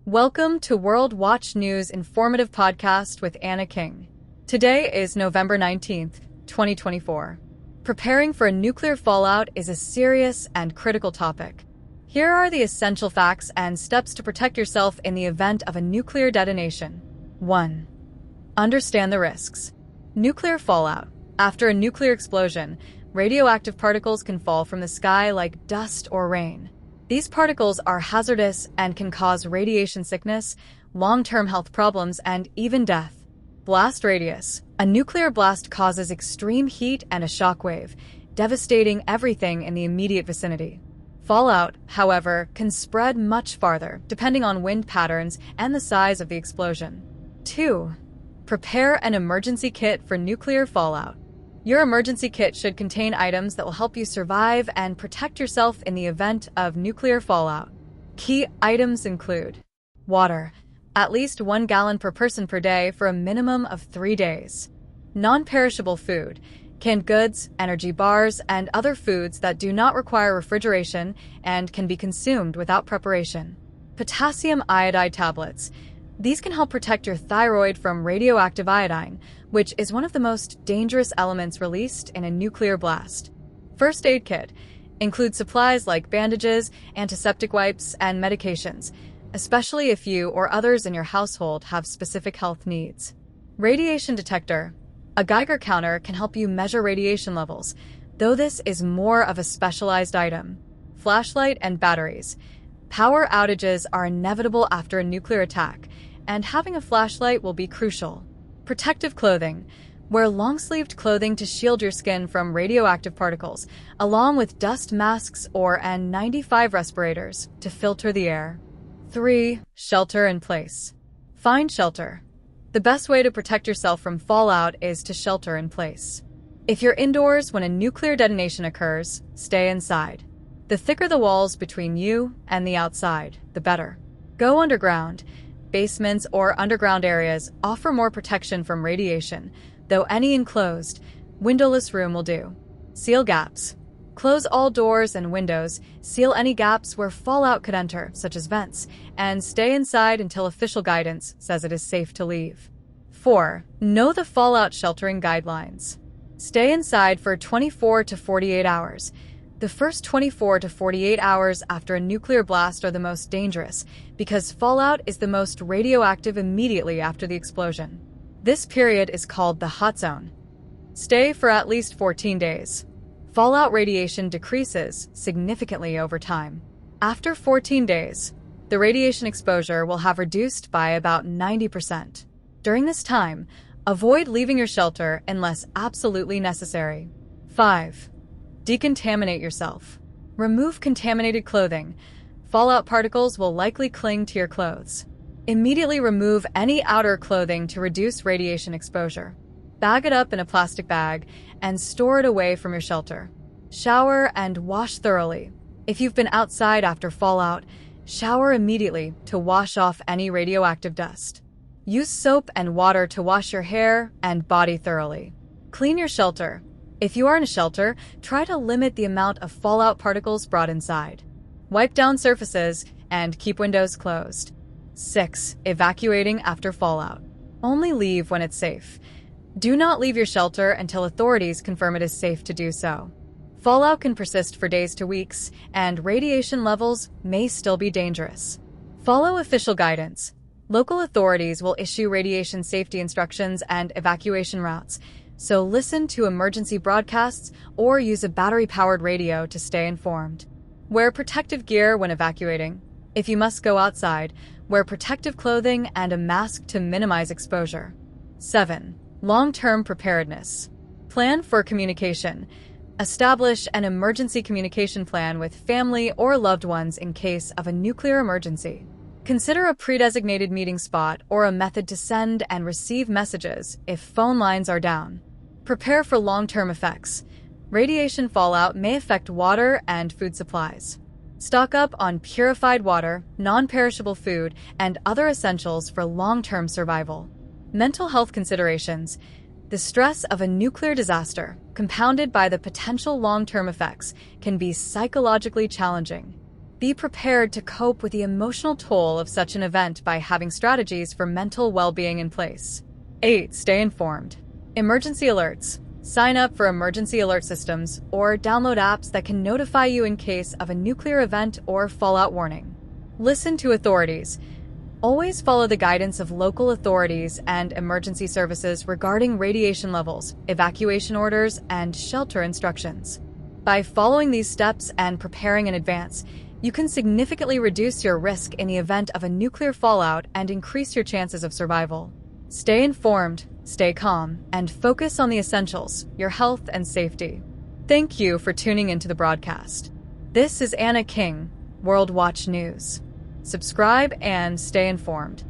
Welcome to World Watch News Informative Podcast with Anna King. Today is November 19th, 2024. Preparing for a nuclear fallout is a serious and critical topic. Here are the essential facts and steps to protect yourself in the event of a nuclear detonation. 1. Understand the risks. Nuclear fallout. After a nuclear explosion, radioactive particles can fall from the sky like dust or rain. These particles are hazardous and can cause radiation sickness, long-term health problems, and even death. Blast radius. A nuclear blast causes extreme heat and a shockwave, devastating everything in the immediate vicinity. Fallout, however, can spread much farther, depending on wind patterns and the size of the explosion. 2. Prepare an emergency kit for nuclear fallout. Your emergency kit should contain items that will help you survive and protect yourself in the event of nuclear fallout. Key items include water, at least 1 gallon per person per day for a minimum of 3 days. Non-perishable food, canned goods, energy bars, and other foods that do not require refrigeration and can be consumed without preparation. Potassium iodide tablets. These can help protect your thyroid from radioactive iodine, which is one of the most dangerous elements released in a nuclear blast. First aid kit includes supplies like bandages, antiseptic wipes, and medications, especially if you or others in your household have specific health needs. Radiation detector. A Geiger counter can help you measure radiation levels, though this is more of a specialized item. Flashlight and batteries. Power outages are inevitable after a nuclear attack, and having a flashlight will be crucial. Protective clothing. Wear long-sleeved clothing to shield your skin from radioactive particles, along with dust masks or N95 respirators to filter the air. 3. Shelter in place. Find shelter. The best way to protect yourself from fallout is to shelter in place. If you're indoors when a nuclear detonation occurs, stay inside. The thicker the walls between you and the outside, the better. Go underground. Basements or underground areas offer more protection from radiation, though any enclosed, windowless room will do. Seal gaps. Close all doors and windows, seal any gaps where fallout could enter, such as vents, and stay inside until official guidance says it is safe to leave. 4. Know the fallout sheltering guidelines. Stay inside for 24 to 48 hours. The first 24 to 48 hours after a nuclear blast are the most dangerous because fallout is the most radioactive immediately after the explosion. This period is called the hot zone. Stay for at least 14 days. Fallout radiation decreases significantly over time. After 14 days, the radiation exposure will have reduced by about 90%. During this time, avoid leaving your shelter unless absolutely necessary. 5. Decontaminate yourself. Remove contaminated clothing. Fallout particles will likely cling to your clothes. Immediately remove any outer clothing to reduce radiation exposure. Bag it up in a plastic bag and store it away from your shelter. Shower and wash thoroughly. If you've been outside after fallout, shower immediately to wash off any radioactive dust. Use soap and water to wash your hair and body thoroughly. Clean your shelter. If you are in a shelter, try to limit the amount of fallout particles brought inside. Wipe down surfaces and keep windows closed. 6. Evacuating after fallout. Only leave when it's safe. Do not leave your shelter until authorities confirm it is safe to do so. Fallout can persist for days to weeks, and radiation levels may still be dangerous. Follow official guidance. Local authorities will issue radiation safety instructions and evacuation routes, so listen to emergency broadcasts or use a battery-powered radio to stay informed. Wear protective gear when evacuating. If you must go outside, wear protective clothing and a mask to minimize exposure. 7. Long-term preparedness. Plan for communication. Establish an emergency communication plan with family or loved ones in case of a nuclear emergency. Consider a pre-designated meeting spot or a method to send and receive messages if phone lines are down. Prepare for long-term effects. Radiation fallout may affect water and food supplies. Stock up on purified water, non-perishable food, and other essentials for long-term survival. Mental health considerations. The stress of a nuclear disaster, compounded by the potential long-term effects, can be psychologically challenging. Be prepared to cope with the emotional toll of such an event by having strategies for mental well-being in place. 8. Stay informed. Emergency alerts. Sign up for emergency alert systems or download apps that can notify you in case of a nuclear event or fallout warning. Listen to authorities. Always follow the guidance of local authorities and emergency services regarding radiation levels, evacuation orders, and shelter instructions. By following these steps and preparing in advance, you can significantly reduce your risk in the event of a nuclear fallout and increase your chances of survival. Stay informed, stay calm, and focus on the essentials, your health and safety. Thank you for tuning into the broadcast. This is Anna King, World Watch News. Subscribe and stay informed.